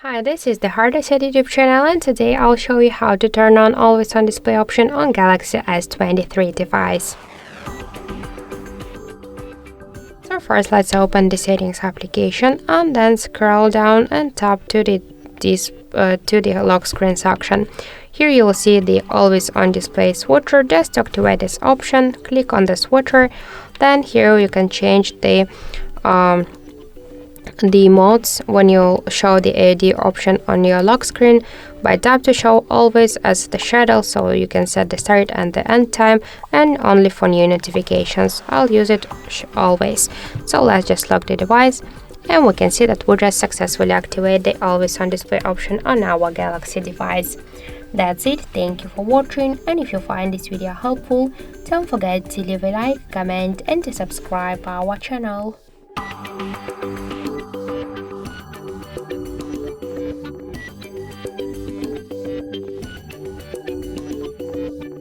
Hi, this is the HardReset YouTube channel, and today I'll show you how to turn on Always On Display option on Galaxy S23 device. So first let's open the settings application and then scroll down and tap to the lock screen section. Here you will see the Always On Display switcher. Just activate this option, click on the switcher, then here you can change the modes when you show the AOD option on your lock screen by tap to show always as the shadow, so you can set the start and the end time and only for new notifications. I'll use it always. So let's just lock the device and we can see that we just successfully activate the Always On Display option on our Galaxy device. That's it. Thank you for watching, and if you find this video helpful, don't forget to leave a like, comment and to subscribe our channel.